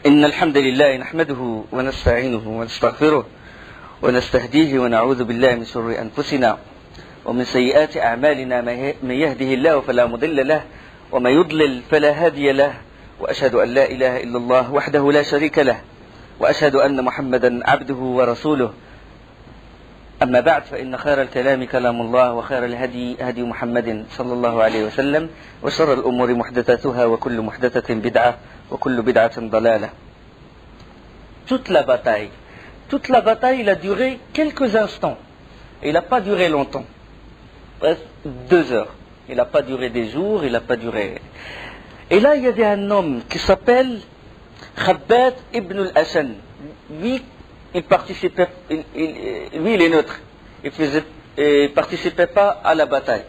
إن الحمد لله نحمده ونستعينه ونستغفره ونستهديه ونعوذ بالله من شرور أنفسنا ومن سيئات أعمالنا من يهده الله فلا مضل له وما يضلل فلا هادي له وأشهد أن لا إله إلا الله وحده لا شريك له وأشهد أن محمدا عبده ورسوله. أما بعد فإن خير الكلام كلام الله وخير الهدي هدي محمد صلى الله عليه وسلم وشر الأمور محدثاتها وكل محدثة بدعة وكل بدعة ضلالة. Toute la bataille, il a duré quelques instants. Il n'a pas duré longtemps. Presque 2 heures. Il n'a pas duré des jours, il n'a pas duré... Et là, il y avait un homme qui s'appelle Khabbab ibn al-Ashan. Lui, il participait, lui, il est neutre. Il ne participait pas à la bataille.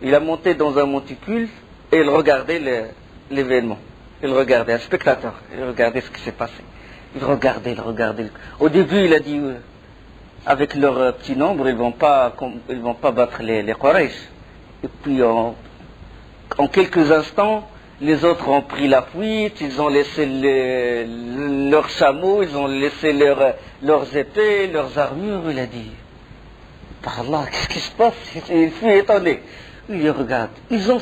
Il a monté dans un monticule et il regardait l'événement. Il regardait, un spectateur. Il regardait ce qui s'est passé. Il regardait. Au début, il a dit, avec leur petit nombre, ils vont pas battre les Quraysh. Et puis, en quelques instants, les autres ont pris la fuite, ils ont laissé leurs chameaux, ils ont laissé leurs épées, leurs armures. Il a dit, par Allah, qu'est-ce qui se passe? Il fut étonné. Il regarde. Ils ont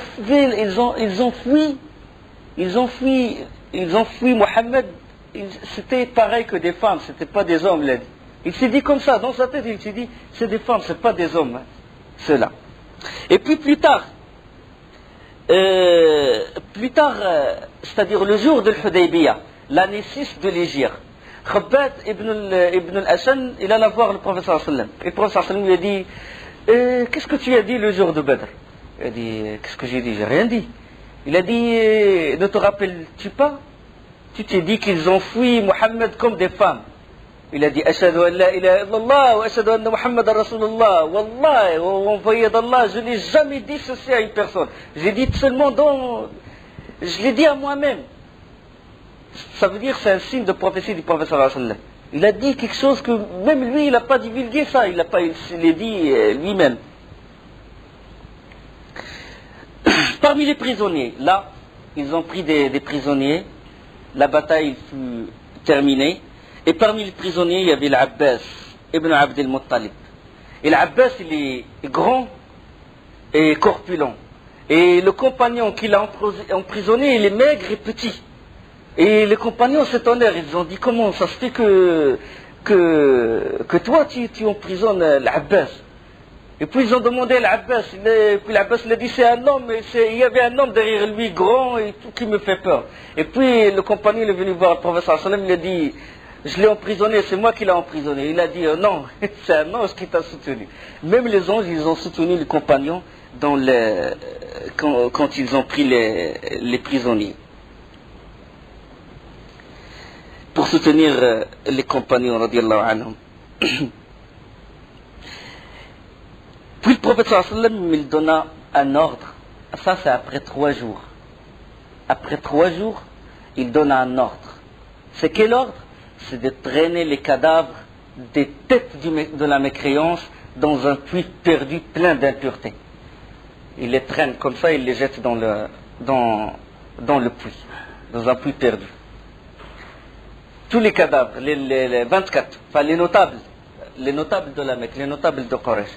fui Mohammed. C'était pareil que des femmes, c'était pas des hommes. Il s'est dit comme ça, dans sa tête, il s'est dit, c'est des femmes, c'est pas des hommes, hein, ceux-là. Et puis plus tard, c'est-à-dire le jour de l'Hudaybiyah, l'année 6 de l'Hégire, Khabbab ibn al-Ashan, il alla voir le prophète sallallahu alayhi wa sallam. Et le prophète sallallahu alayhi wa sallam lui a dit, qu'est-ce que tu as dit le jour de Badr? Il a dit, qu'est-ce que j'ai dit? J'ai rien dit. Il a dit, ne te rappelles-tu pas? Tu t'es dit qu'ils ont fui Mohammed comme des femmes. Il a dit, Ashhadu an la ilaha illallah wa ashhadu anna Muhammadan Rasulullah. Wallah, envoyé d'Allah, je n'ai jamais dit ceci à une personne. J'ai dit seulement je l'ai dit à moi-même. Ça veut dire que c'est un signe de prophétie du prophète sallallahu alayhi wa sallam. Il a dit quelque chose que même lui, il n'a pas divulgué ça. Il l'a dit lui-même. Parmi les prisonniers, là, ils ont pris des prisonniers. La bataille fut terminée. Et parmi les prisonniers, il y avait l'Abbas ibn Abd al-Muttalib. Et l'Abbas, il est grand et corpulent. Et le compagnon qu'il a emprisonné, il est maigre et petit. Et les compagnons s'étonnèrent. Ils ont dit, comment ça se fait que toi, tu emprisonnes l'Abbas? Et puis ils ont demandé à l'Abbas. Puis l'Abbas il a dit, c'est un homme. Il y avait un homme derrière lui, grand et tout, qui me fait peur. Et puis le compagnon il est venu voir le prophète sallallahu alayhi wa sallam, il a dit, je l'ai emprisonné, c'est moi qui l'ai emprisonné. Il a dit, non, c'est un ange qui t'a soutenu. Même les anges, ils ont soutenu les compagnons quand ils ont pris les prisonniers. Pour soutenir les compagnons, radiyallahu anhum. Puis le prophète sallallahu alayhi wa sallam, il donna un ordre. Ça, c'est après 3 jours. Après 3 jours, il donna un ordre. C'est quel ordre? C'est de traîner les cadavres des têtes de la mécréance dans un puits perdu plein d'impuretés. Il les traîne comme ça, il les jette dans le puits, dans un puits perdu. Tous les cadavres, les 24, enfin les notables de la Mecque, les notables de Quraysh.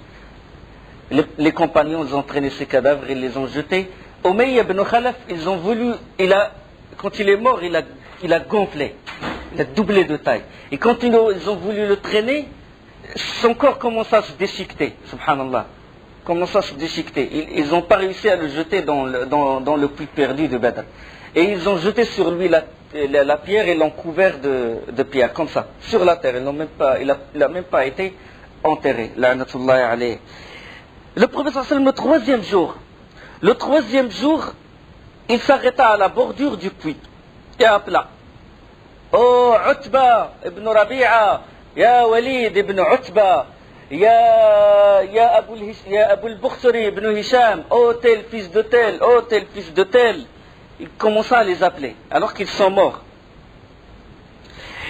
Les compagnons, ils ont traîné ces cadavres, ils les ont jetés. Umayya ibn Khalaf, ils ont voulu, quand il est mort, il a gonflé. Il a doublé de taille. Et quand ils ont voulu le traîner, son corps commença à se déchiqueter. Subhanallah. Commença à se déchiqueter. Ils n'ont pas réussi à le jeter dans le puits perdu de Badr. Et ils ont jeté sur lui la pierre et l'ont couvert de pierre, comme ça, sur la terre. Il n'a même pas été enterré. La'natullahi alayhi. Le prophète sallallahu alayhi wa sallam, le troisième jour, il s'arrêta à la bordure du puits et appela. Oh Utba ibn Rabi'a, ya Walid ibn Utba, ya Abu al-Bukhtari ibn Hisham, oh tel fils de tel, oh tel fils de tel. Il commença à les appeler, alors qu'ils sont morts.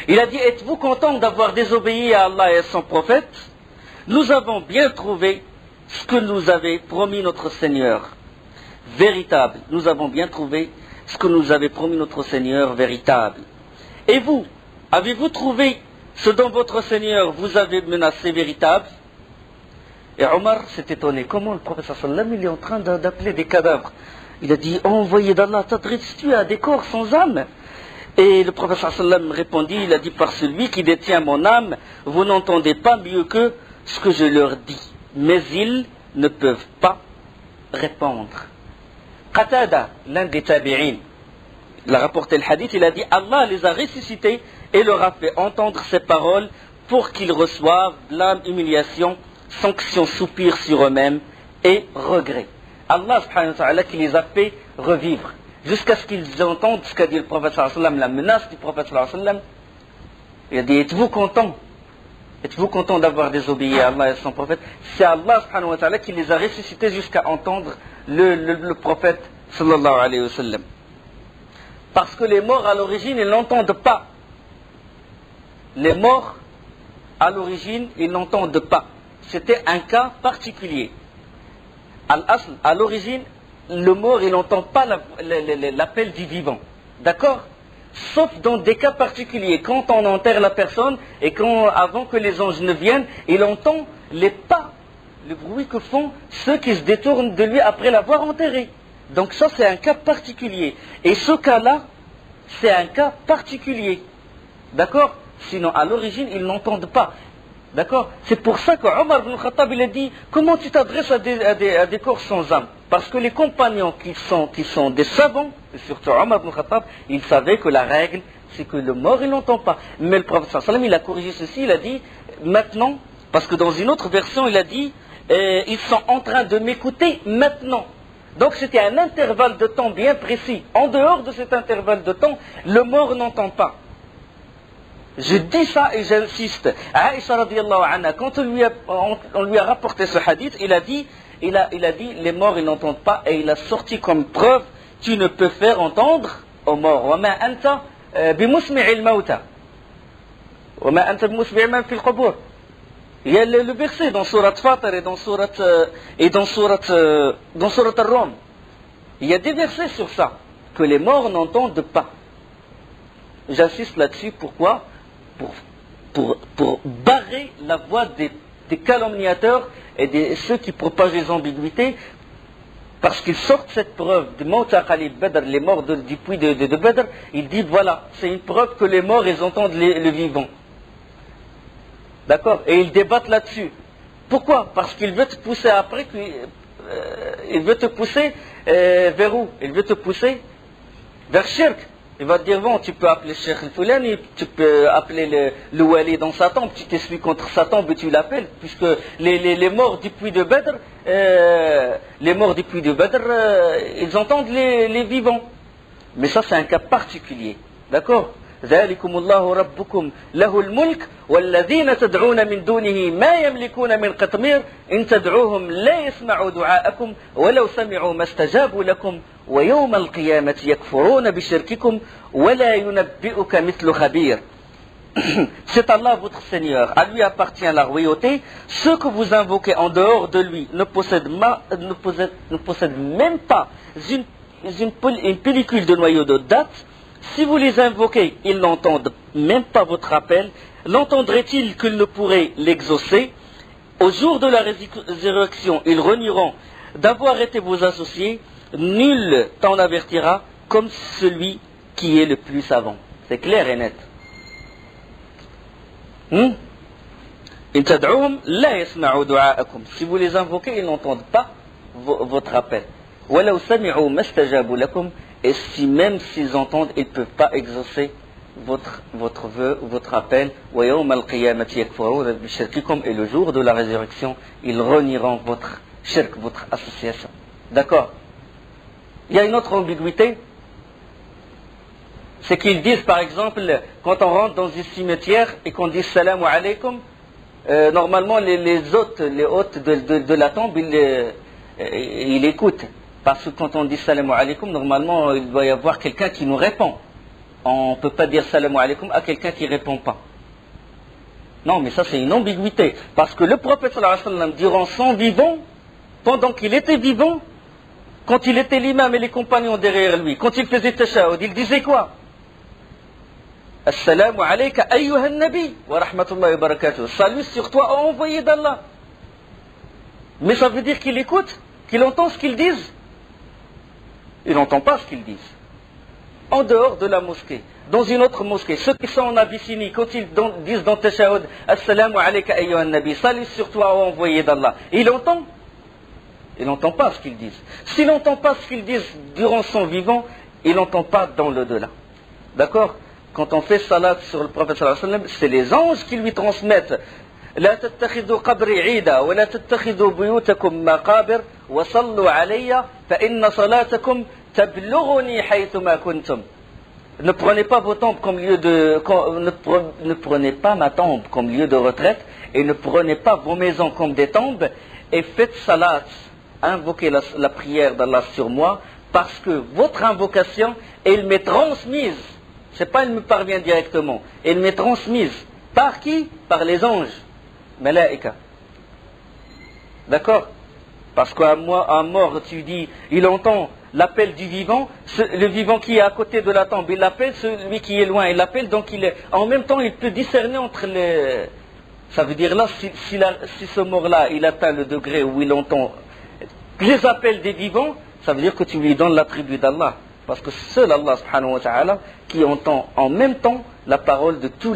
Il a dit, êtes-vous contents d'avoir désobéi à Allah et à son prophète? Nous avons bien trouvé ce que nous avait promis notre Seigneur. Véritable. Nous avons bien trouvé ce que nous avait promis notre Seigneur véritable. Et vous, avez-vous trouvé ce dont votre Seigneur vous avait menacé véritable? Et Omar s'est étonné. Comment le prophète sallam il est en train d'appeler des cadavres? Il a dit, oh, envoyé d'Allah, t'adresses-tu à des corps sans âme? Et le prophète sallam répondit, il a dit, par celui qui détient mon âme, vous n'entendez pas mieux que ce que je leur dis. Mais ils ne peuvent pas répondre. Qatada, l'un des tabi'in, il a rapporté le hadith, il a dit, Allah les a ressuscités et leur a fait entendre ces paroles pour qu'ils reçoivent blâme, humiliation, sanction, soupir sur eux-mêmes et regret. Allah subhanahu wa ta'ala qui les a fait revivre jusqu'à ce qu'ils entendent ce qu'a dit le prophète sallallahu alayhi wa sallam, la menace du prophète sallallahu alayhi wa sallam. Il a dit, êtes-vous content? Êtes-vous content d'avoir désobéi à Allah et à son prophète? C'est Allah subhanahu wa ta'ala qui les a ressuscités jusqu'à entendre le prophète sallallahu alayhi wa sallam. Parce que les morts à l'origine, ils n'entendent pas. Les morts à l'origine, ils n'entendent pas. C'était un cas particulier. À l'origine, le mort, il n'entend pas l'appel du vivant. D'accord? Sauf dans des cas particuliers. Quand on enterre la personne et avant que les anges ne viennent, il entend les pas, le bruit que font ceux qui se détournent de lui après l'avoir enterré. Donc ça, c'est un cas particulier. Et ce cas-là, c'est un cas particulier. D'accord? Sinon, à l'origine, ils n'entendent pas. D'accord? C'est pour ça que Omar ibn Khattab, il a dit, comment tu t'adresses à des corps sans âme? Parce que les compagnons qui sont des savants, et surtout Omar ibn Khattab, ils savaient que la règle, c'est que le mort, il n'entend pas. Mais le prophète sallallahu alayhi wa sallam, il a corrigé ceci, il a dit, maintenant, parce que dans une autre version, il a dit, ils sont en train de m'écouter maintenant. Donc c'était un intervalle de temps bien précis. En dehors de cet intervalle de temps, le mort n'entend pas. Je dis ça et j'insiste. Aïcha radiyallahu anha, quand on lui a rapporté ce hadith, il a dit, les morts ils n'entendent pas, et il a sorti comme preuve, tu ne peux faire entendre aux morts. Wa ma anta bimusmi'il mauta. Wa ma anta bimusmi'il man fil qubur. Il y a le verset dans Surat Fatir et dans Surat Ar-Rum. Il y a des versets sur ça, que les morts n'entendent pas. J'insiste là-dessus, pourquoi? Pour barrer la voie des calomniateurs et de ceux qui propagent les ambiguïtés, parce qu'ils sortent cette preuve de Mawta Khalid Badr, les morts du puits de Badr, ils disent voilà, c'est une preuve que les morts ils entendent le vivant. D'accord? Et ils débattent là-dessus. Pourquoi? Parce qu'il veut te pousser après, il veut te pousser vers où? Il veut te pousser vers Shirk. Il va te dire, bon, tu peux appeler Cheikh Al-Fulani, tu peux appeler le Wali dans sa tombe, tu t'essuies contre sa tombe et tu l'appelles, puisque les morts du puits de Badr, ils entendent les vivants. Mais ça, c'est un cas particulier. D'accord? ذلكم الله ربكم له الملك والذين تدعون من دونه ما يملكون من قطمير إن تدعوهم لا يسمعوا دعاءكم ولو سمعوا ما استجابوا لكم ويوم القيامة يكفرون بشرككم ولا ينبئك مثل خبير. C'est Allah votre Seigneur, à lui appartient la royauté. Ceux que vous invoquez en dehors de lui ne possèdent même pas une pellicule de noyau de date. Si vous les invoquez, ils n'entendent même pas votre appel. L'entendraient-ils qu'ils ne pourraient l'exaucer? Au jour de la résurrection, ils renieront d'avoir été vos associés. Nul t'en avertira comme celui qui est le plus savant. C'est clair et net. Si vous les invoquez, ils n'entendent pas votre appel. Et si même s'ils entendent, ils ne peuvent pas exaucer votre vœu, votre appel. Et le jour de la résurrection, ils renieront votre shirk, votre association. D'accord? Il y a une autre ambiguïté. C'est qu'ils disent, par exemple, quand on rentre dans un cimetière et qu'on dit salam alaykum, normalement les hôtes de la tombe, ils écoutent. Parce que quand on dit salam alaykum, normalement il doit y avoir quelqu'un qui nous répond. On ne peut pas dire salam alaykum à quelqu'un qui ne répond pas. Non, mais ça c'est une ambiguïté. Parce que le prophète sallallahu alayhi wa sallam, durant son vivant, pendant qu'il était vivant, quand il était l'imam et les compagnons derrière lui, quand il faisait tashahhud, il disait quoi? Assalamu alayka ayyuhan nabi wa rahmatullahi wa barakatuh. Salut sur toi, envoyé d'Allah. Mais ça veut dire qu'il écoute, qu'il entend ce qu'ils disent. Il n'entend pas ce qu'ils disent. En dehors de la mosquée, dans une autre mosquée, ceux qui sont en Abyssinie, quand ils disent dans Tashahhud, Assalamu alayka ayyuhan nabi, salut sur toi, envoyé d'Allah, il entend? Il n'entend pas ce qu'ils disent. S'il n'entend pas ce qu'ils disent durant son vivant, il n'entend pas dans l'au-delà. D'accord? Quand on fait salat sur le prophète sallallahu alayhi wa sallam, c'est les anges qui lui transmettent. لا تتخذوا قبري عيدا ولا تتخذوا بيوتكم مقابر وصلوا علي فإن صلاتكم تبلغني حيثما كنتم. Ne prenez pas vos tombes comme lieu de ne prenez pas ma tombe comme lieu de retraite et ne prenez pas vos maisons comme des tombes et faites salat, invoquez la prière d'Allah sur moi parce que votre invocation elle m'est transmise. C'est pas elle me parvient directement, elle m'est transmise par qui? Par les anges. Malaika. D'accord? Parce qu'à mort, tu dis, il entend l'appel du vivant, le vivant qui est à côté de la tombe, il l'appelle, celui qui est loin, il l'appelle, donc en même temps, il peut discerner entre les... Ça veut dire là, si ce mort-là, il atteint le degré où il entend les appels des vivants, ça veut dire que tu lui donnes l'attribut d'Allah. Parce que seul Allah subhanahu wa ta'ala qui entend en même temps la parole de tous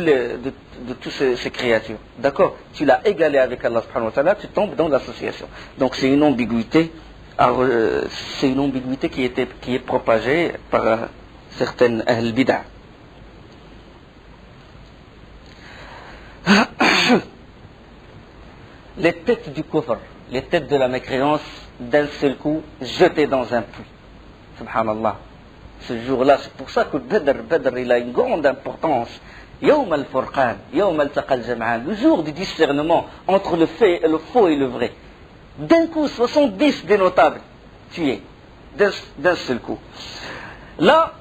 ces créatures. D'accord? Tu l'as égalé avec Allah subhanahu wa ta'ala, tu tombes dans l'association. Donc c'est une ambiguïté, qui est propagée par certaines Ahl Bid'ah. Les têtes du kufr, les têtes de la mécréance, d'un seul coup, jetées dans un puits. Subhanallah. Ce jour-là, c'est pour ça que Badr, il a une grande importance. Yawm al-Furqan, Yawm al-Taqa al-Jam'an, le jour du discernement entre le faux et le vrai. D'un coup, 70 des notables tués, d'un seul coup. Là,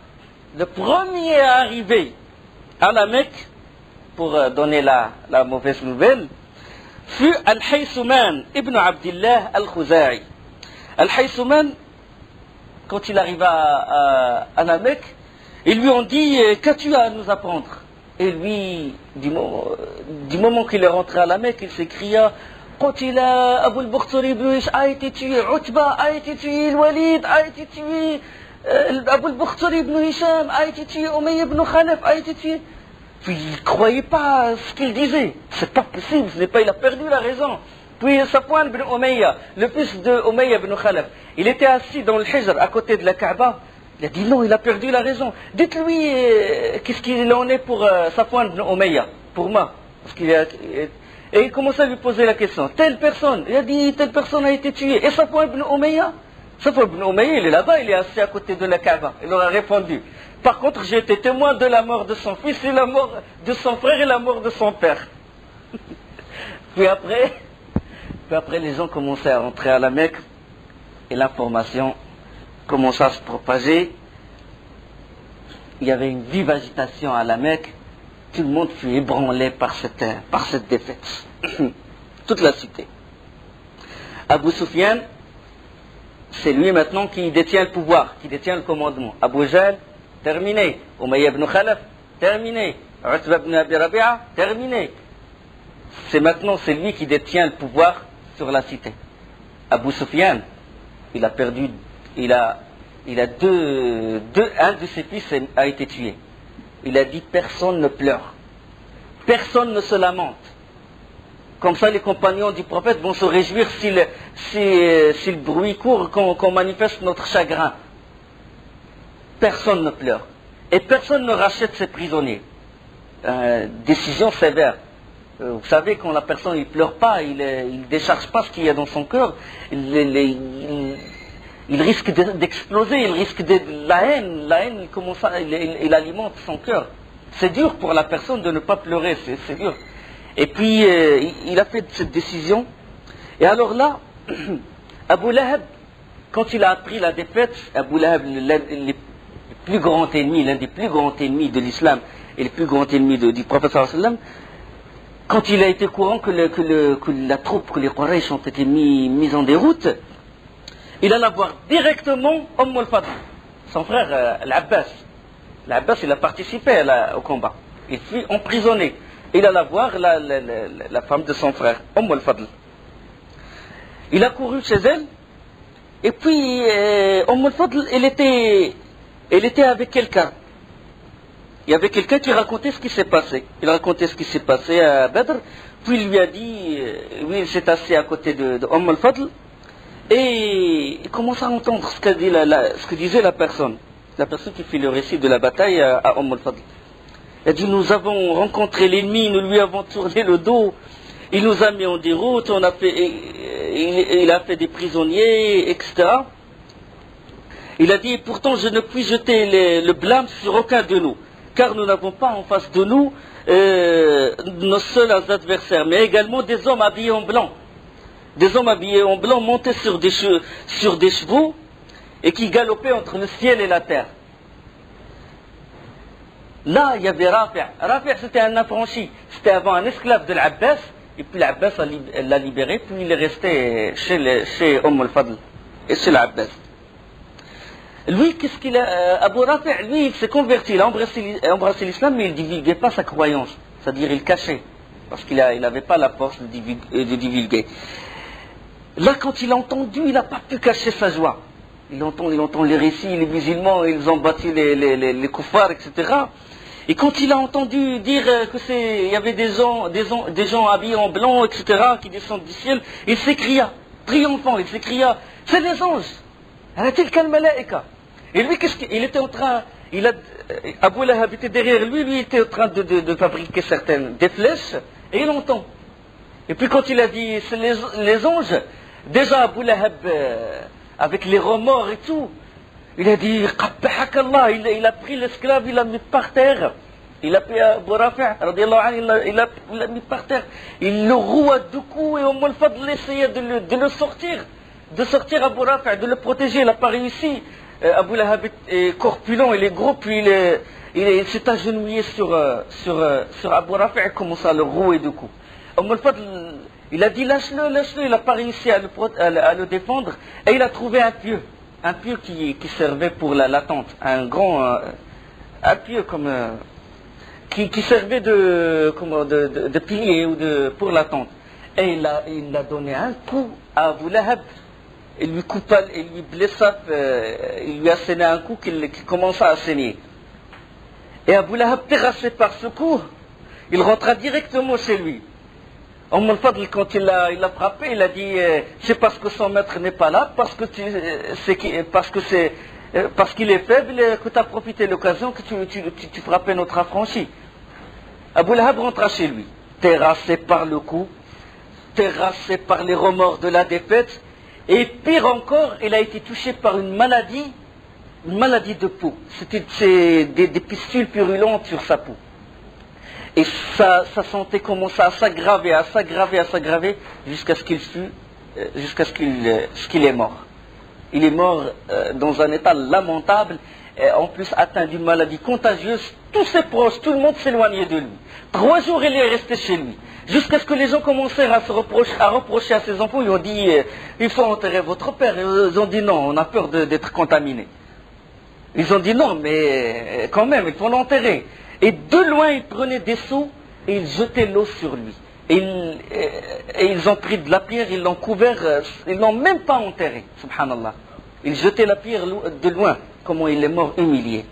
le premier à arriver à la Mecque, pour donner la mauvaise nouvelle, fut Al-Haysouman ibn Abdillah al-Khouza'i. Al-Haysouman, quand il arriva à la Mecque, ils lui ont dit « Qu'as-tu à nous apprendre ?» Et lui, du moment qu'il est rentré à la Mecque, il s'écria « Qutila Abu al-Bakhtari ibn Hisham a été tué, Utba a été tué, Al-Walid a été tué, Abu al-Bakhtari ibn Hisham a été tué, Umayya ibn Khalaf a été tué. » Puis il ne croyait pas ce qu'il disait. C'est pas possible, il a perdu la raison. Puis Safwan ibn Umayya, le fils de Umayya ibn Khalaf, il était assis dans le Hijr à côté de la Kaaba. Il a dit non, il a perdu la raison. Dites-lui qu'est-ce qu'il en est pour Safwan ibn Umayya, pour moi. Et il commençait à lui poser la question. Telle personne, il a dit telle personne a été tuée. Et Safwan ibn Umayya? Safwan ibn Umayya, il est là-bas, il est assis à côté de la Kaaba. Il leur a répondu. Par contre, j'ai été témoin de la mort de son fils et la mort de son frère et la mort de son père. Puis après, les gens commençaient à rentrer à la Mecque et l'information commença à se propager. Il y avait une vive agitation à la Mecque. Tout le monde fut ébranlé par cette défaite. Toute la cité. Abu Sufyan, c'est lui maintenant qui détient le pouvoir, qui détient le commandement. Abu Jahl, terminé. Umayya ibn Khalaf, terminé. Utba ibn Abi Rabi'a, terminé. C'est lui qui détient le pouvoir sur la cité. Abu Sufyan, il a perdu, un de ses fils a été tué. Il a dit personne ne pleure, personne ne se lamente. Comme ça, les compagnons du prophète vont se réjouir si le bruit court, qu'on manifeste notre chagrin. Personne ne pleure. Et personne ne rachète ses prisonniers. Décision sévère. Vous savez, quand la personne ne pleure pas, il ne décharge pas ce qu'il y a dans son cœur, il risque d'exploser, il risque de la haine il alimente son cœur. C'est dur pour la personne de ne pas pleurer, c'est dur. Et puis, il a fait cette décision. Et alors là, Abu Lahab, quand il a appris la défaite, Abu Lahab, l'un des plus grands ennemis de l'islam et le plus grand ennemi du prophète sallallahu alayhi wa sallam, quand il a été courant que la troupe, que les Quraysh ont été mis en déroute, il alla voir directement al-Fadl, son frère Al-Abbas. L'Abbas, il a participé au combat. Il fut emprisonné. Il alla voir la femme de son frère, al-Fadl. Il a couru chez elle, et puis al-Fadl, elle était avec quelqu'un. Il y avait quelqu'un qui racontait ce qui s'est passé. Il racontait ce qui s'est passé à Badr, puis il lui a dit, oui, il s'est assis à côté de al-Fadl, et il commence à entendre ce que disait la personne qui fit le récit de la bataille à al-Fadl. Il a dit, nous avons rencontré l'ennemi, nous lui avons tourné le dos, il nous a mis en déroute, il a fait des prisonniers, etc. Il a dit, pourtant je ne puis jeter le blâme sur aucun de nous, car nous n'avons pas en face de nous nos seuls adversaires, mais également des hommes habillés en blanc. Des hommes habillés en blanc montés sur des chevaux et qui galopaient entre le ciel et la terre. Là, il y avait Rafi'. Rafi', c'était un affranchi. C'était avant un esclave de l'Abbas. Et puis l'Abbas l'a libéré. Puis il est resté chez al-Fadl et chez l'Abbas. Lui, qu'est-ce qu'il a Abu Rafi', lui, il s'est converti. Il a embrassé l'islam, mais il ne divulguait pas sa croyance. C'est-à-dire, il cachait. Parce qu'il n'avait pas la force de divulguer. Là, quand il a entendu, il n'a pas pu cacher sa joie. Il entend les récits, les musulmans, ils ont battu les koufars, etc. Et quand il a entendu dire il y avait des gens habillés en blanc, etc., qui descendent du ciel, il s'écria, triomphant, il s'écria, c'est des anges. Et lui, qu'est-ce qu'il était en train, Abu Lahab était derrière lui, lui était en train de fabriquer des flèches, et il entend. Et puis quand il a dit, c'est les anges, déjà Abu Lahab, avec les remords et tout, il a dit, il a pris l'esclave, il l'a mis par terre. Il a pris Abu Rafi', il l'a mis par terre. Il le roua de coups et al-Fadl essayait de le sortir. De sortir Abu Rafi', de le protéger. Il n'a pas réussi. Abu Lahab est corpulent, il est gros, puis il s'est agenouillé sur Abu Rafi' et commence à le rouer de coups. al-Fadl, il a dit lâche-le, il n'a pas réussi à le défendre. Et il a trouvé un pieu qui servait pour la tente, un pieu comme qui servait de pilier pour la tente. Et il a donné un coup à Abu Lahab, il lui blessa, il lui a saigné un coup qui commença à saigner. Et Abu Lahab, terrassé par ce coup, il rentra directement chez lui. al-Fadl, quand il l'a frappé, il a dit c'est parce que son maître n'est pas là, parce qu'il est faible, que tu as profité de l'occasion, que tu frappais notre affranchi. Abu Lahab rentra chez lui, terrassé par le coup, terrassé par les remords de la défaite, et pire encore, il a été touché par une maladie de peau. C'était des pustules purulentes sur sa peau. Et sa santé commença à s'aggraver, jusqu'à ce qu'il est mort. Il est mort dans un état lamentable, en plus atteint d'une maladie contagieuse. Tous ses proches, tout le monde s'éloignait de lui. 3 jours, il est resté chez lui. Jusqu'à ce que les gens commencèrent à reprocher à ses enfants. Ils ont dit, il faut enterrer votre père. Ils ont dit non, on a peur d'être contaminés. Ils ont dit non, mais quand même, il faut l'enterrer. Et de loin, ils prenaient des seaux et ils jetaient l'eau sur lui. Et ils ont pris de la pierre, ils l'ont couvert, ils l'ont même pas enterré, subhanallah. Ils jetaient la pierre de loin, comment il est mort humilié.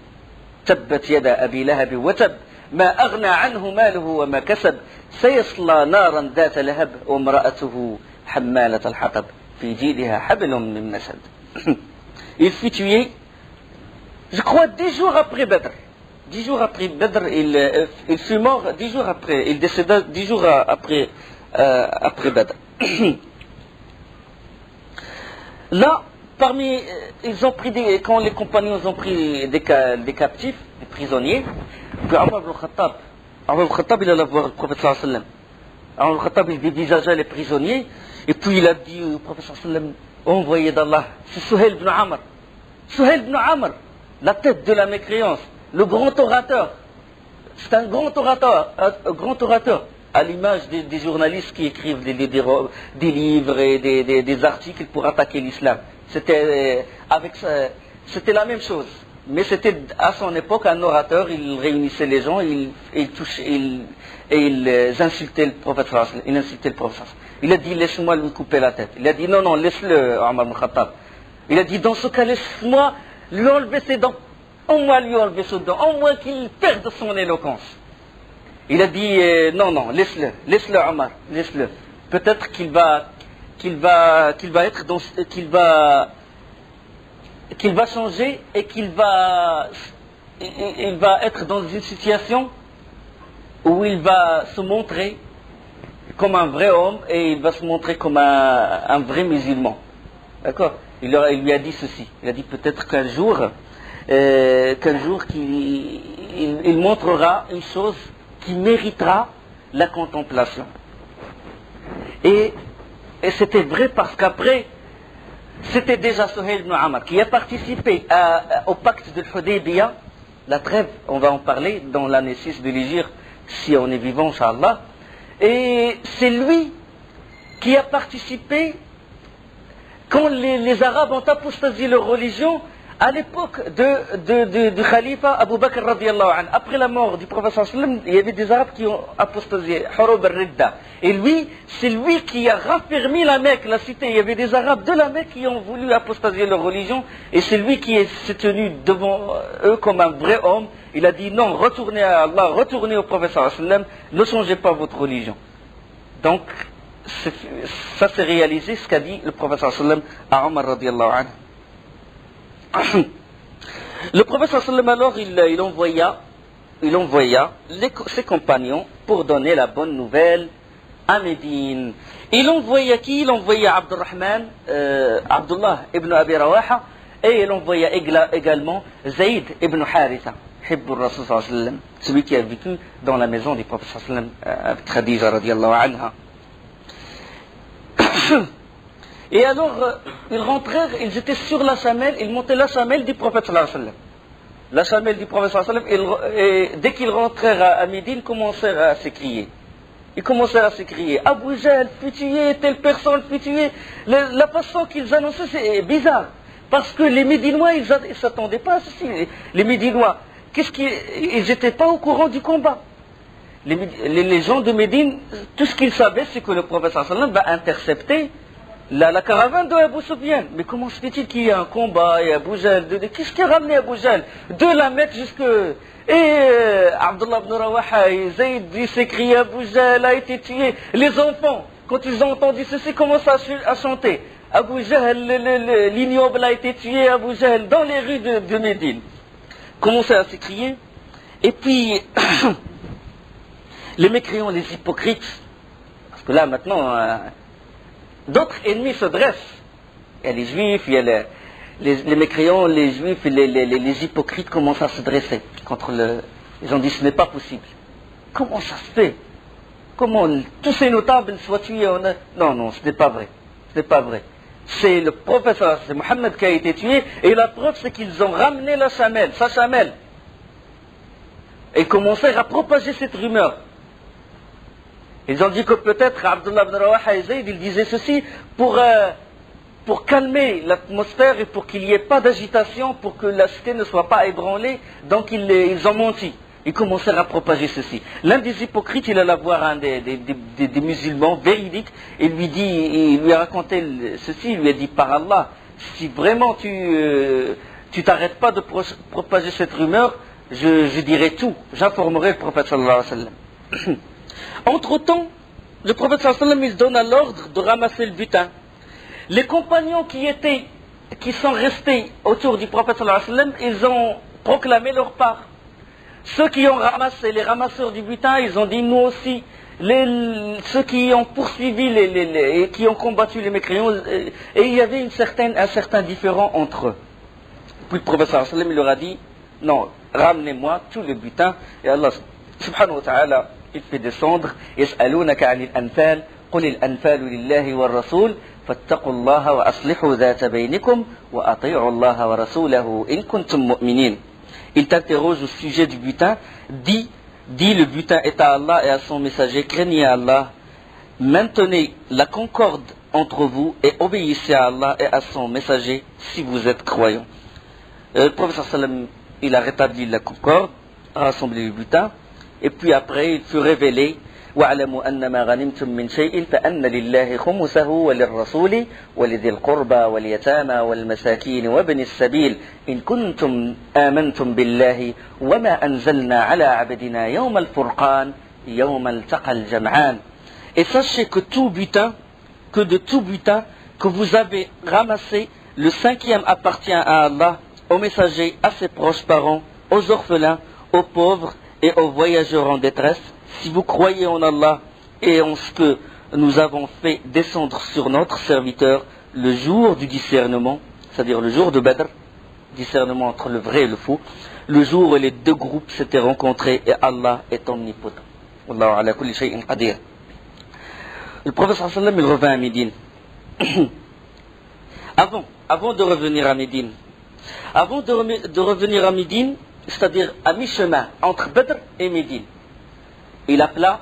Tabbat yada abi lahab wa tab, ma aghna anhu maluhu wa ma kasab, sayasla naran dhat lahab wa imra'atuhu hammalat al-hatab, fi jidha hablum min masad. Il fut tué, je crois, 10 jours après Badr. 10 jours après Badr, il fut mort 10 jours après, il décéda 10 jours après Badr. Là, quand les compagnons ont pris des captifs, des prisonniers, puis Omar ibn Khattab, il allait voir le prophète sallallahu alayhi wa sallam. Omar ibn Khattab, il dévisageait les prisonniers, et puis il a dit au prophète sallallahu alayhi wa sallam, envoyé d'Allah, c'est Suhail ibn Amr. Suhail ibn Amr, la tête de la mécréance. Le grand orateur, c'est un grand orateur, à l'image des journalistes qui écrivent des livres et des articles pour attaquer l'islam. C'était la même chose. Mais c'était à son époque un orateur, il réunissait les gens, il insultait le prophète sallallahu alayhi wa sallam, il insultait le prophète sallallahu alayhi wa sallam. Il a dit laisse-moi lui couper la tête. Il a dit non, non, laisse-le, Omar ibn Khattab. Il a dit dans ce cas, laisse-moi lui enlever ses dents. Au moins lui enlever ses dents, au moins qu'il perde son éloquence. Il a dit non, non, laisse-le Omar, laisse-le. Peut-être qu'il va changer et qu'il va être dans une situation où il va se montrer comme un vrai homme et il va se montrer comme un vrai musulman. D'accord? Il lui a dit ceci. Il a dit peut-être qu'un jour il montrera une chose qui méritera la contemplation. Et c'était vrai parce qu'après, c'était déjà Suhail ibn Amr qui a participé au pacte de Hudaybiyah, la trêve, on va en parler dans l'année 6 de l'Hégire, si on est vivant, Inch'Allah. Et c'est lui qui a participé quand les Arabes ont apostasié leur religion à l'époque du khalifa Abu Bakr radiallahu anhu. Après la mort du prophète sallallahu alayhi wa sallam, il y avait des Arabes qui ont apostasié, Hurub al-Ridda. Et lui, c'est lui qui a raffermi la Mecque, la cité. Il y avait des Arabes de la Mecque qui ont voulu apostasier leur religion. Et c'est lui qui s'est tenu devant eux comme un vrai homme. Il a dit non, retournez à Allah, retournez au prophète sallallahu alayhi wa sallam, ne changez pas votre religion. Donc, ça s'est réalisé ce qu'a dit le prophète sallallahu alayhi wa sallam à Omar radiallahu anhu. Le prophète sallallahu alayhi wa sallam alors il envoya ses compagnons pour donner la bonne nouvelle à Médine. Il envoya qui? Il envoya Abdullah ibn Abi Rawaha, et il envoya également Zayd ibn Haritha, Hibbur Rasul sallallahu alayhi wa sallam, celui qui a vécu dans la maison du prophète sallallahu alayhi wa sallam avec Khadija radiallahu anha. Et alors, ils rentrèrent, ils étaient sur la chamelle, ils montaient la chamelle du prophète sallallahu alayhi wa sallam. La chamelle du prophète sallallahu alayhi wa sallam, et dès qu'ils rentrèrent à Médine, ils commencèrent à s'écrier. Ils commencèrent à s'écrier, Abu Jahl, fut tué, telle personne fut tuée. La façon qu'ils annonçaient, c'est bizarre. Parce que les Médinois, ils ne s'attendaient pas à ceci. Les Médinois, ils n'étaient pas au courant du combat. Les gens de Médine, tout ce qu'ils savaient, c'est que le prophète sallallahu alayhi wa sallam va intercepter la caravane de Abu Sufyan. Mais comment se fait-il qu'il y ait un combat et Abu Jahl? Qu'est-ce qui a ramené Abu Jahl de la Mecque jusque... Et Abdullah ibn Rawaha et Zayd s'écrient, Abu Jahl a été tué. Les enfants, quand ils ont entendu ceci, commencent à chanter. Abu Jahl, l'ignoble a été tué, Abu Jahl, dans les rues de Médine. Commencent à s'écrier. Et puis, les mécréants, les hypocrites, parce que là maintenant... d'autres ennemis se dressent. Il y a les juifs, il y a les mécréants, les juifs, les hypocrites commencent à se dresser contre le... Ils ont dit ce n'est pas possible. Comment ça se fait? Comment tous ces notables soient tués? Non, non, ce n'est pas vrai. Ce n'est pas vrai. C'est le prophète, c'est Mohammed qui a été tué, et la preuve c'est qu'ils ont ramené sa chamelle. Et commencèrent à propager cette rumeur. Ils ont dit que peut-être Abdullah ibn Rawaha et Zayd, ils disaient ceci pour calmer l'atmosphère et pour qu'il n'y ait pas d'agitation, pour que la cité ne soit pas ébranlée. Donc ils ont menti. Ils commencèrent à propager ceci. L'un des hypocrites, il alla voir un des musulmans véridiques et il lui a raconté ceci. Il lui a dit, par Allah, si vraiment tu t'arrêtes pas de propager cette rumeur, je dirai tout. J'informerai le prophète sallallahu alayhi wa sallam. Entre-temps, le prophète sallallahu alayhi wa sallam, il donne l'ordre de ramasser le butin. Les compagnons qui sont restés autour du prophète sallallahu alayhi wa sallam, ils ont proclamé leur part. Ceux qui ont ramassé, les ramasseurs du butin, ils ont dit nous aussi. Ceux qui ont poursuivi et qui ont combattu les mécréants, et il y avait un certain différend entre eux. Puis le prophète sallallahu alayhi wa sallam, il leur a dit non, ramenez-moi tout le butin. Et Allah subhanahu wa ta'ala, il fait descendre يسألونك عن الأنفال قل الأنفال لله والرسول فاتقوا الله وأصلحوا ذات بينكم وأطيعوا الله ورسوله إن كنتم مؤمنين. Il t'interroge au sujet du butin. Dis le butin est à Allah et à son messager. Craignez Allah. Maintenez la concorde entre vous et obéissez à Allah et à son messager si vous êtes croyants. Le prophète sallam, il a rétabli la concorde, a rassemblé le butin, et puis après il fut révélé واعلموا أن ما غنمتم من شيء فأن لله خمسه وللرسول ولذي القربى واليتامى والمساكين وابن السبيل إن كنتم آمنتم بالله وما أنزلنا على عبدنا يوم الفرقان يوم التقى الجمعان. Et sachez que tout butin, que de tout butin que vous avez ramassé, le cinquième appartient à Allah, aux messagers, à ses proches parents, aux orphelins, aux pauvres et aux voyageurs en détresse. Si vous croyez en Allah et en ce que nous avons fait descendre sur notre serviteur le jour du discernement, c'est-à-dire le jour de Badr, discernement entre le vrai et le faux, le jour où les deux groupes s'étaient rencontrés et Allah est omnipotent. Wallahu ala kulli shay'in qadir. Le prophète sallallahu alayhi wa sallam, il revint à Médine. Avant de revenir à Médine, c'est-à-dire à mi-chemin entre Badr et Médine, il appela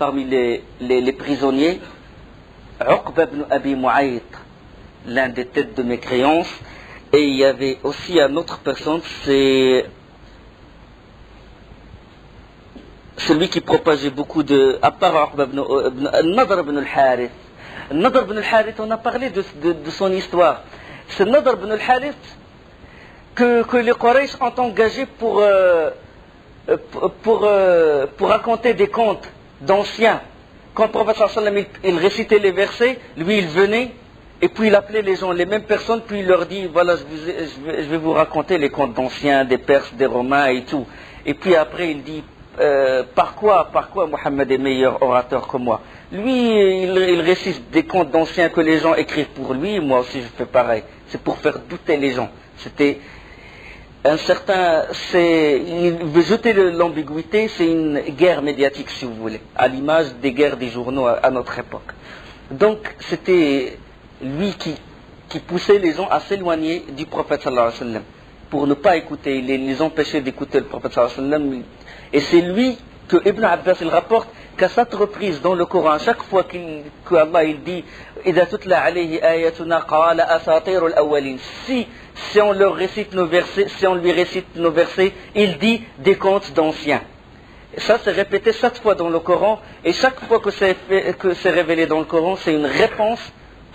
parmi les prisonniers Uqba ibn Abi Mu'ayt, l'un des têtes de mécréance, et il y avait aussi une autre personne, c'est celui qui propageait beaucoup de... à part Uqba ibn Nadr ibn al-Harith. Nadr ibn al-Harith, on a parlé de son histoire. C'est Nadr ibn al-Harith que les Quraysh ont engagé pour raconter des contes d'anciens. Quand le prophète sallallahu alayhi wa sallam, il récitait les versets, lui il venait et puis il appelait les gens, les mêmes personnes, puis il leur dit voilà, je vais vous raconter les contes d'anciens, des Perses, des Romains et tout. Et puis après il dit par quoi Mohammed est meilleur orateur que moi? Lui il récite des contes d'anciens que les gens écrivent pour lui, moi aussi je fais pareil. C'est pour faire douter les gens. C'était il veut jeter l'ambiguïté, c'est une guerre médiatique si vous voulez, à l'image des guerres des journaux à notre époque. Donc c'était lui qui poussait les gens à s'éloigner du prophète sallallahu alayhi wa sallam, pour ne pas écouter, les empêcher d'écouter le prophète sallallahu alayhi wa sallam. Et c'est lui que Ibn Abbas il rapporte qu'à cette reprise dans le Coran, chaque fois qu'Allah il dit إذا تتلى عليه آياتنا قال أساطير الأولين, si on leur récite nos versets, si on lui récite nos versets, il dit des contes d'anciens. Et ça c'est répété 7 fois dans le Coran, et chaque fois que c'est révélé dans le Coran, c'est une réponse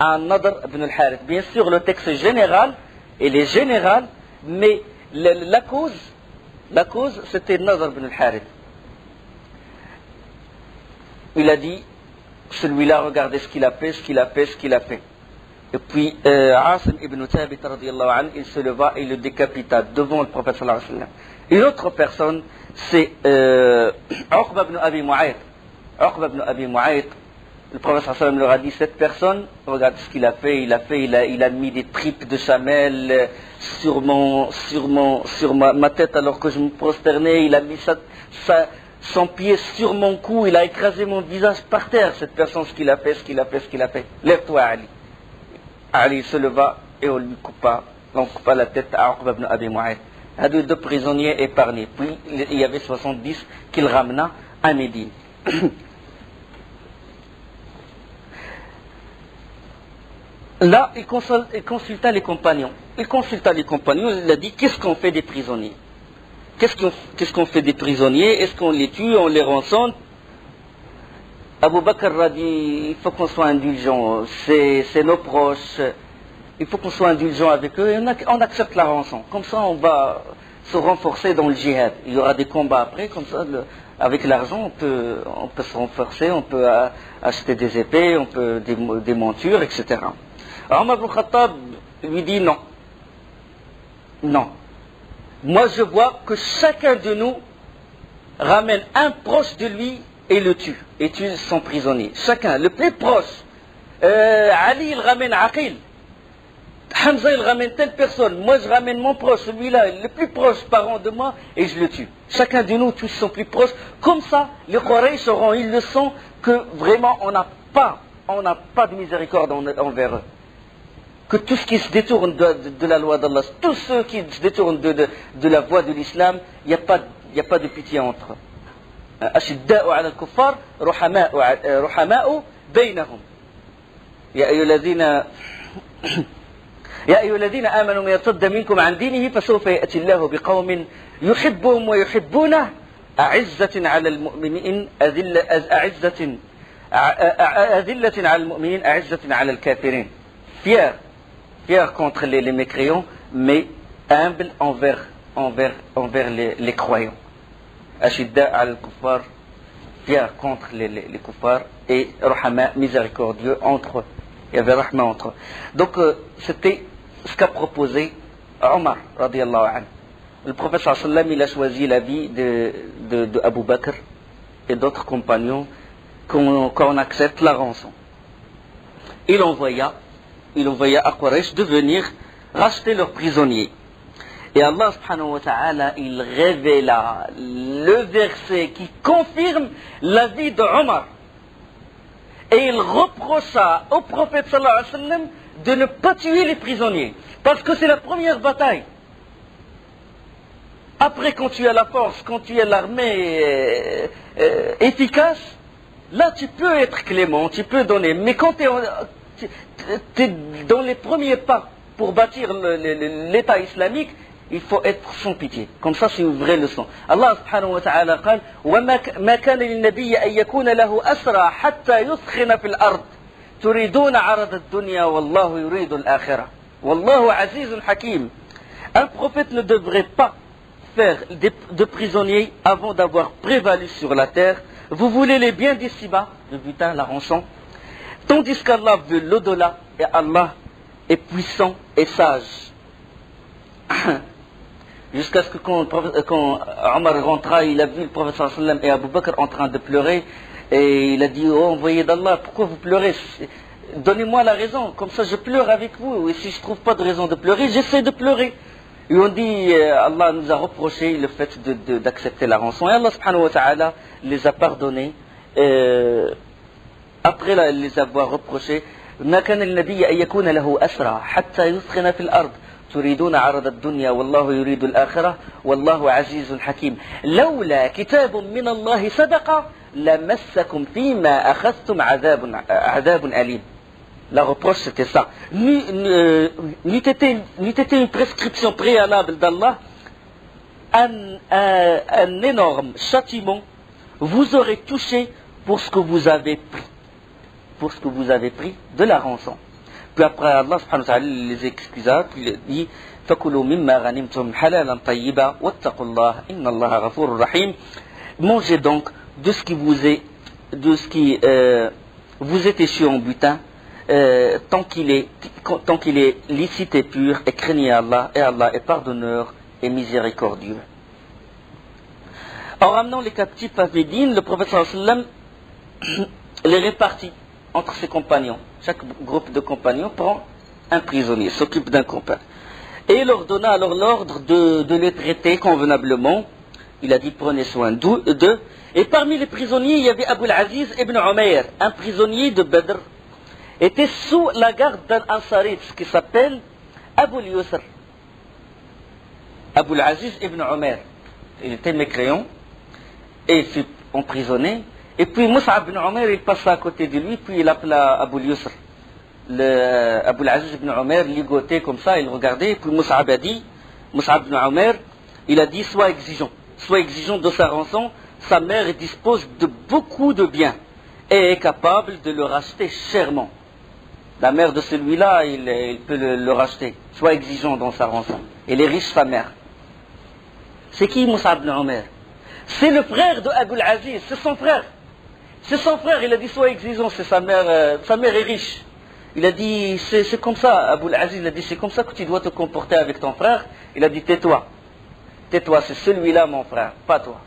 à Nadr ibn al-Harith. Bien sûr le texte est général, il est général, mais la cause c'était Nadr ibn al-Harith. Il a dit, celui-là, regardez ce qu'il a fait. Et puis, Asim ibn Thabit, radiyallahu anhu, il se leva et le décapita devant le prophète sallallahu alayhi wa sallam. Une autre personne, c'est Uqba ibn Abi Mu'ayt. Uqba ibn Abi Mu'ayt, le prophète sallallahu alayhi wa sallam leur a dit, cette personne, regardez ce qu'il a fait, il a mis des tripes de chamel sur ma tête alors que je me prosternais, il a mis son pied sur mon cou, il a écrasé mon visage par terre. Cette personne, ce qu'il a fait. Lève-toi, Ali. Ali se leva et on coupa la tête à Uqba ibn Abi Mu'ayt. Il y a deux prisonniers épargnés. Puis il y avait 70 qu'il ramena à Médine. Là, il consulta les compagnons. Il a dit, qu'est-ce qu'on fait des prisonniers? Qu'est-ce qu'on fait des prisonniers? Est-ce qu'on les tue, on les rançonne? Abu Bakr a dit, il faut qu'on soit indulgent, c'est nos proches, il faut qu'on soit indulgent avec eux, et on accepte la rançon. Comme ça, on va se renforcer dans le djihad. Il y aura des combats après, comme ça, avec l'argent, on peut se renforcer, on peut acheter des épées, on peut des montures, etc. Alors, Omar ibn Khattab lui dit non. Moi, je vois que chacun de nous ramène un proche de lui et le tue son prisonnier. Chacun, le plus proche. Ali, il ramène Aqil. Hamza, il ramène telle personne. Moi, je ramène mon proche, celui-là, le plus proche parent de moi, et je le tue. Chacun de nous tue son plus proche. Comme ça, les Quraysh auront une leçon que vraiment, on n'a pas de miséricorde envers eux. Que tout ce qui se détourne de la loi d'Allah, tous ceux qui se détournent de la voie de l'islam, il n'y a pas de pitié entre eux. أشداء على الكفار رحماء بينهم يا أيها الذين يا أيها الذين آمنوا من يرتد منكم عن دينه فسوف يأتي الله بقوم يحبهم ويحبونه أعزة على المؤمنين أذلة على المؤمنين أعزة على الكافرين. Fier contre les mécréants, mais humble envers les croyants. Ashidda al-kuffar, fier contre les kuffars, et rahama, miséricordieux entre eux. Il y avait rahma entre eux. Donc c'était ce qu'a proposé Omar, radiallahu anhu. Le prophète sallam, il a choisi la vie de Abu Bakr et d'autres compagnons qu'on accepte la rançon. Il envoya à Quraysh de venir racheter leurs prisonniers. Et Allah subhanahu wa ta'ala, il révéla le verset qui confirme la vie de Omar. Et il reprocha au prophète sallallahu alayhi wa sallam de ne pas tuer les prisonniers. Parce que c'est la première bataille. Après, quand tu as la force, quand tu as l'armée efficace, là tu peux être clément, tu peux donner. Mais quand tu es dans les premiers pas pour bâtir l'État islamique, il faut être sans pitié. Comme ça, c'est une vraie leçon. Allah subhanahu wa ta'ala قال وما كان للنبي أن يكون له أسرى حتى يثخن في الأرض تريدون عرض الدنيا والله يريد الآخرة والله عزيز حكيم. Un prophète ne devrait pas faire de prisonniers avant d'avoir prévalu sur la terre. Vous voulez les biens d'ici-bas, le butin, la rançon, tandis qu'Allah veut l'au-delà, et Allah est puissant et sage. Jusqu'à ce que quand Omar rentra, il a vu le prophète sallallahu alayhi wa sallam et Abu Bakr en train de pleurer, et il a dit, oh envoyé d'Allah, pourquoi vous pleurez? Donnez-moi la raison, comme ça je pleure avec vous, et si je ne trouve pas de raison de pleurer, j'essaie de pleurer. Et on dit, Allah nous a reproché le fait d'accepter la rançon. Et Allah subhanahu wa ta'ala les a pardonnés. Après les avoir reprochés, ما كان للنبي أن يكون له أسرى حتى يثخن في الأرض تريدون عرض الدنيا والله يريد الآخرة والله عزيز حكيم لولا كتاب من الله سبق لمسكم فيما أخذتم عذاب أليم. La reproche c'était ça. N'eût été une prescription préalable d'Allah, un énorme châtiment vous aurait touché pour ce que vous avez pris. Pour ce que vous avez pris de la rançon. Puis après Allah subhanahu wa ta'ala les excusa, puis il dit فَكُلُوا مِمَّا غَنِمْتُمْ حَلَالًا طَيِّبًا وَاتَّقُوا اللَّهَ إِنَّ اللَّهَ غَفُورٌ رَحِيمٌ. Mangez donc de ce qui vous est échu en butin, tant qu'il est licite et pur, et craignez Allah, et Allah est pardonneur et miséricordieux. En ramenant les captifs à Médine, le prophète sallallahu alayhi wa sallam les répartit entre ses compagnons. Chaque groupe de compagnons prend un prisonnier, s'occupe d'un compagnon. Et il leur donna alors l'ordre de les traiter convenablement. Il a dit prenez soin d'eux. Et parmi les prisonniers, il y avait Abu al-Aziz ibn Umayr, un prisonnier de Badr, était sous la garde d'un Ansari qui s'appelle Abu al-Yusr. Abu al-Aziz ibn Umayr. Il était mécréant et il fut emprisonné. Et puis Mus'ab ibn Umayr, il passa à côté de lui, puis il appela Abu al-Yusr. Abu al-Aziz ibn Umayr ligotait comme ça, il regardait, et puis Mus'ab ibn Umayr, il a dit sois exigeant de sa rançon. Sa mère dispose de beaucoup de biens et est capable de le racheter chèrement. La mère de celui-là, il peut le racheter. Sois exigeant dans sa rançon. Elle est riche, sa mère. C'est qui Mus'ab ibn Umayr? C'est le frère de Abu al-Aziz, c'est son frère. C'est son frère, il a dit sois exigeant, c'est sa mère est riche. Il a dit c'est comme ça, Abu al-Aziz, il a dit c'est comme ça que tu dois te comporter avec ton frère. Il a dit tais-toi, c'est celui-là mon frère, pas toi.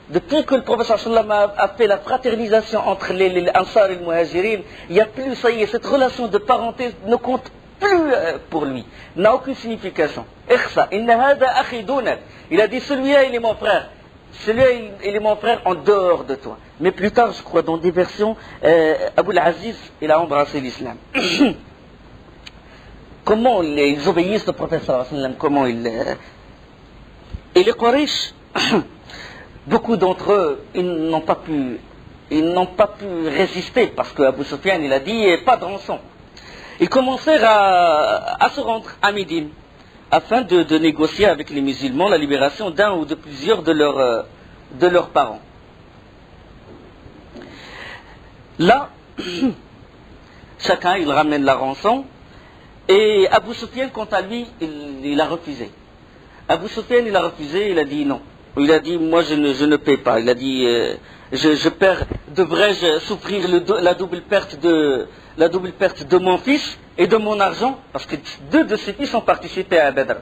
Depuis que le prophète sallallahu alayhi wa sallam a fait la fraternisation entre les Ansar et les Muhajirin, il n'y a plus, ça y est, cette relation de parenté ne compte plus pour lui, n'a aucune signification. Il a dit celui-là il est mon frère. Celui-là, il est mon frère en dehors de toi. Mais plus tard, je crois, dans des versions, Abu al-Aziz, il a embrassé l'islam. Comment ils obéissent au prophète sallallahu alayhi wa sallam, comment ils... Et les Quraysh, beaucoup d'entre eux, ils n'ont pas pu résister, parce que Abu Sufyan, il a dit, pas de rançon. ils commencèrent à se rendre à Médine afin de négocier avec les musulmans la libération d'un ou de plusieurs de leurs parents. Là, chacun il ramène la rançon et Abu Sufyan quant à lui il a refusé. Abu Sufyan il a refusé, il a dit non. Il a dit moi je ne paie pas. Il a dit je perds, devrais-je souffrir la double perte de mon fils et de mon argent, parce que deux de ses fils ont participé à Badr.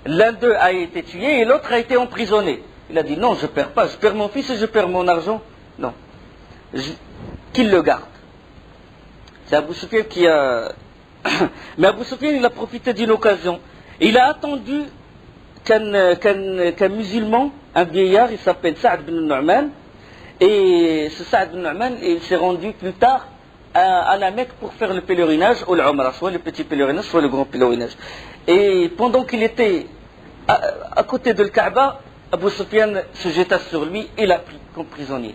L'un d'eux a été tué et l'autre a été emprisonné. Il a dit non, je ne perds pas, je perds mon fils et je perds mon argent. Non, qu'il le garde. C'est Abu Sufyan qui a... Mais Abu Sufyan il a profité d'une occasion. Il a attendu qu'un musulman, un vieillard, il s'appelle Saad bin Nu'man, et ce Saad bin Nu'man il s'est rendu plus tard à la Mecque pour faire le pèlerinage ou l'Umrah, soit le petit pèlerinage, soit le grand pèlerinage. Et pendant qu'il était à côté de Kaaba, Abu Sufyan se jeta sur lui et l'a pris comme prisonnier.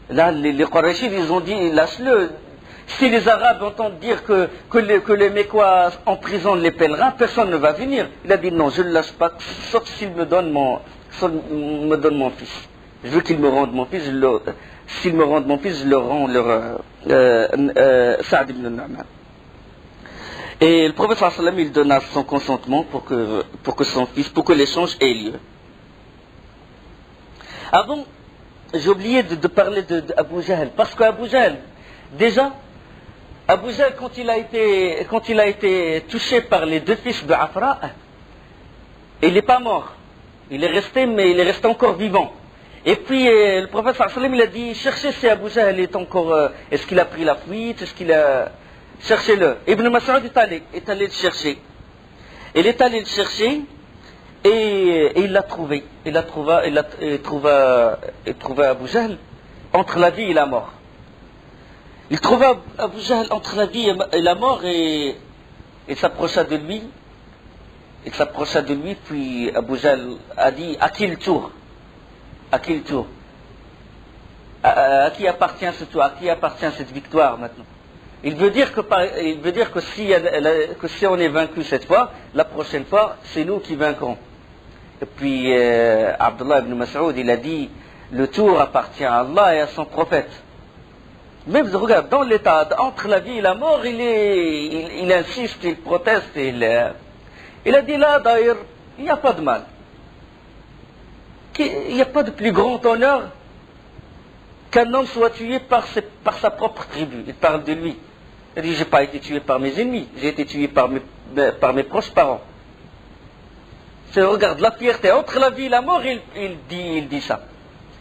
Là, les Qurayshis, ils ont dit, lâche-le. Si les Arabes entendent dire que les Mécois emprisonnent les pèlerins, personne ne va venir. Il a dit non, je ne le lâche pas, sauf s'il me donne mon fils. Je veux qu'il me rende mon fils, s'ils me rendent mon fils, je leur rends Saad ibn Nu'man. Et le prophète sallallahu alayhi wa sallam, il donna son consentement pour que l'échange ait lieu. Avant, j'ai oublié de parler d'Abu Jahl, parce qu'Abu Jahl, déjà, Abu Jahl, quand il a été touché par les deux fils de Afra, il n'est pas mort. Il est resté, mais il est resté encore vivant. Et puis le prophète sallallahu alayhi wa sallam, il a dit, cherchez si Abu Jahl est encore, est-ce qu'il a pris la fuite, est-ce qu'il a... Cherchez-le. Ibn Mas'ud est allé le chercher. Il est allé le chercher et il l'a trouvé. Il trouva Abu Jahl entre la vie et la mort. Il trouva Abu Jahl entre la vie et la mort et il s'approcha de lui. Il s'approcha de lui, puis Abu Jahl a dit, à qui le tour? À qui le tour? À qui appartient ce tour? À qui appartient cette victoire maintenant? Il veut dire que si on est vaincu cette fois, la prochaine fois, c'est nous qui vaincrons. Et puis Abdullah ibn Mas'ud, il a dit, le tour appartient à Allah et à son prophète. Même, regarde, dans l'état, entre la vie et la mort, il insiste, il proteste, il a dit là, d'ailleurs, il n'y a pas de mal. Il n'y a pas de plus grand honneur qu'un homme soit tué par sa propre tribu. Il parle de lui. Il dit, je n'ai pas été tué par mes ennemis, j'ai été tué par mes proches parents. Regarde, la fierté entre la vie et la mort, il dit ça.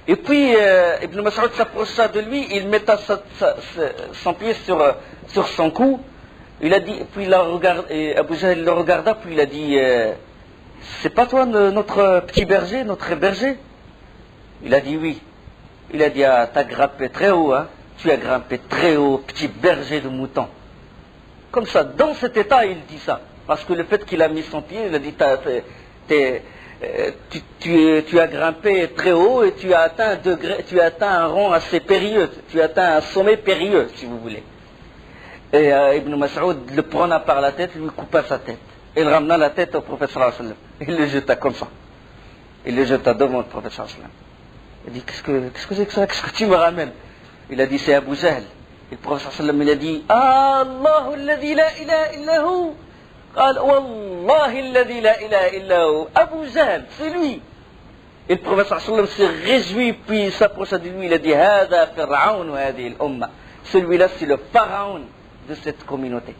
Et puis, Ibn Mas'ud s'approcha de lui, il metta son pied sur son cou. Il a dit, puis Abu Jahl le regarda, puis il a dit, c'est pas toi notre petit berger, notre berger? Il a dit oui. Il a dit, ah, t'as grimpé très haut, hein? Tu as grimpé très haut, petit berger de moutons. Comme ça, dans cet état, il dit ça. Parce que le fait qu'il a mis son pied, il a dit, tu as grimpé très haut et tu as atteint un rang assez périlleux, tu as atteint un sommet périlleux, si vous voulez. Et Ibn Mas'ud le prena par la tête, lui coupa sa tête. Il ramena la tête au prophète sallallahu alayhi wa sallam. Il le jeta comme ça. Il le jeta devant le prophète sallallahu alayhi wa sallam. Il dit, qu'est-ce que c'est que ça? Qu'est-ce que tu me ramènes? Il a dit, c'est Abu Jahl. Et le prophète sallallahu alayhi wa sallam, il a dit, Allahu alladhi la ilaha illa hu. قال والله الذي لا إله إلا هو Abu Jahl, c'est lui. Et le prophète sallallahu alayhi wa sallam s'est réjoui, puis il s'approcha de lui, il a dit, هذا فرعون وهذه الأمة. Celui-là, c'est le pharaon de cette communauté.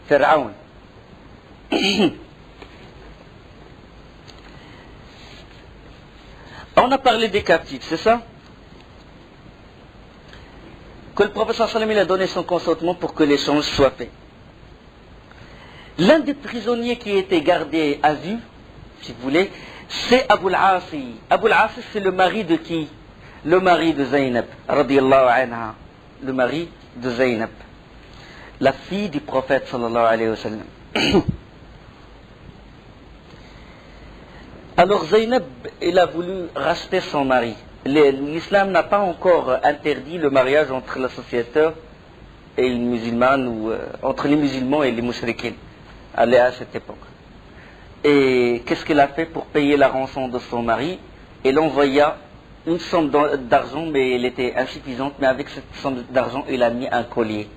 Pharaon. On a parlé des captifs, c'est ça? Que le prophète sallallahu alayhi wa sallam a donné son consentement pour que l'échange soit fait. L'un des prisonniers qui était gardé à vue, si vous voulez, c'est Abu al-Asi. Abu al-Asi, c'est le mari de qui? Le mari de Zaynab, radiyallahu anha. Le mari de Zaynab, la fille du prophète sallallahu alayhi wa sallam. Alors Zaynab, il a voulu racheter son mari. L'islam n'a pas encore interdit le mariage entre l'associateur et une musulmane, ou entre les musulmans et les mouchriquins, à cette époque. Et qu'est-ce qu'elle a fait pour payer la rançon de son mari? Elle envoya une somme d'argent, mais elle était insuffisante, mais avec cette somme d'argent, il a mis un collier.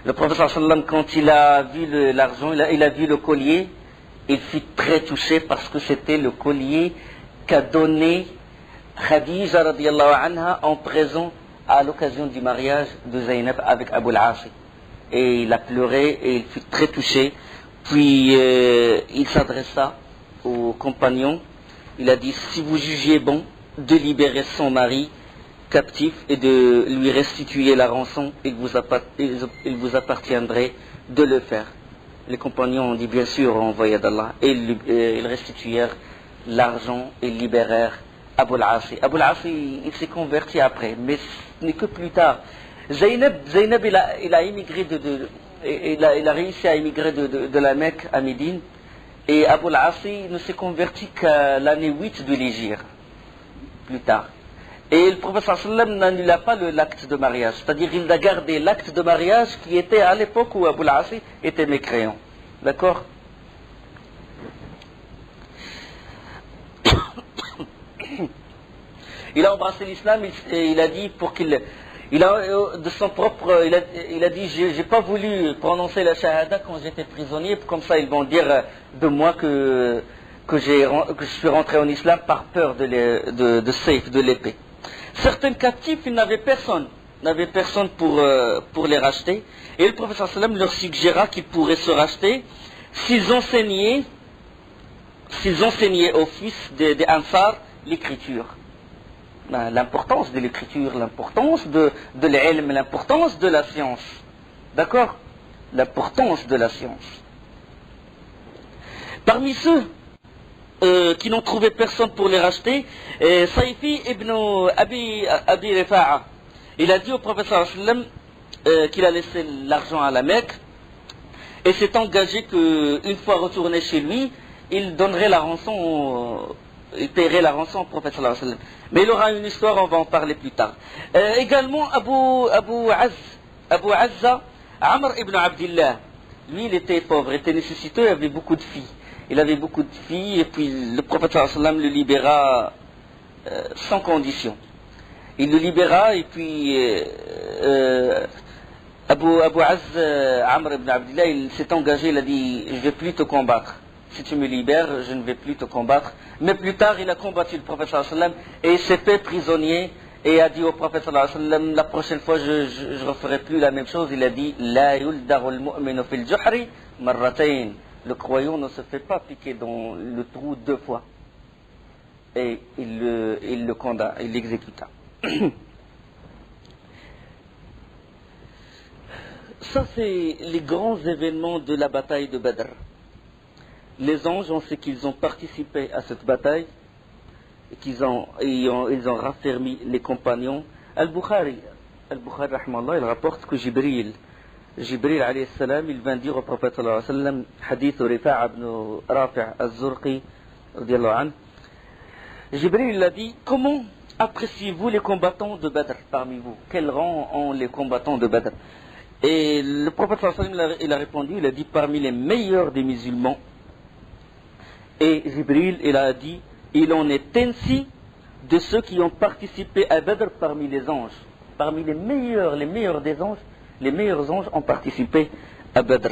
Le prophète sallam, quand il a vu l'argent, il a vu le collier, il fut très touché parce que c'était le collier qu'a donné Khadija radiallahu anha en présent à l'occasion du mariage de Zaynab avec Abu al-As. Et il a pleuré et il fut très touché. Puis il s'adressa aux compagnons. Il a dit, si vous jugiez bon de libérer son mari captif et de lui restituer la rançon, il vous appartiendrait de le faire. Les compagnons ont dit, bien sûr, envoyé d'Allah. Et ils restituèrent l'argent et libérèrent Abu al-As. Abu al-As, il s'est converti après, mais ce n'est que plus tard. Zaynab, il a immigré il a réussi à immigrer de la Mecque à Médine, et Abu al-As ne s'est converti qu'à l'année 8 de l'Hégire, plus tard. Et le prophète sallam n'annula pas l'acte de mariage, c'est-à-dire il a gardé l'acte de mariage qui était à l'époque où Abu al-As était mécréant. D'accord? Il a embrassé l'islam et il a dit il a dit, j'ai pas voulu prononcer la shahada quand j'étais prisonnier, comme ça ils vont dire de moi que je suis rentré en islam par peur de Saif, de l'épée. Certains captifs, ils n'avaient personne pour les racheter, et le prophète sallam leur suggéra qu'ils pourraient se racheter s'ils enseignaient aux fils des Ansar l'écriture. L'importance de l'écriture, l'importance de l'ilm, l'importance de la science. D'accord? L'importance de la science. Parmi ceux qui n'ont trouvé personne pour les racheter, Sayfi ibn Abi Rifa'a, il a dit au prophète sallam qu'il a laissé l'argent à la Mecque et s'est engagé qu'une fois retourné chez lui, il donnerait la rançon il paierait la rançon au prophète sallallahu alayhi wa sallam. Mais il aura une histoire, on va en parler plus tard. Également, Abu Azza, Amr ibn Abdillah, lui il était pauvre, il était nécessiteux, il avait beaucoup de filles. Il avait beaucoup de filles, et puis le prophète sallallahu alayhi wa sallam le libéra sans condition. Il le libéra, et puis Abu Azza, Amr ibn Abdillah, il s'est engagé, il a dit, je ne vais plus te combattre. Si tu me libères, je ne vais plus te combattre. Mais plus tard, il a combattu le prophète sallallahu alayhi wa sallam et il s'est fait prisonnier et a dit au prophète sallallahu alayhi wa sallam, la prochaine fois, je ne referai plus la même chose. Il a dit, La yuldaru al-mu'minu fil juhri marratayn. Le croyant ne se fait pas piquer dans le trou 2 fois. Et il le condamna, il l'exécuta. Ça, c'est les grands événements de la bataille de Badr. Les anges, on sait qu'ils ont participé à cette bataille, et ils ont raffermi les compagnons. Al-Bukhari, rahmallah, il rapporte que Jibril alayhi salam, il vint dire au prophète sallallahu alayhi wa sallam, hadith Rifa'a ibn Rafi' al-Zurqi, radiyallahu anhu. Jibril a dit, comment appréciez-vous les combattants de Badr parmi vous? Quel rang ont les combattants de Badr? Et le prophète sallallahu alayhi wa sallam, il a répondu, il a dit, parmi les meilleurs des musulmans. Et Jibril, il a dit, il en est ainsi de ceux qui ont participé à Badr parmi les anges. Parmi les meilleurs des anges, les meilleurs anges ont participé à Badr.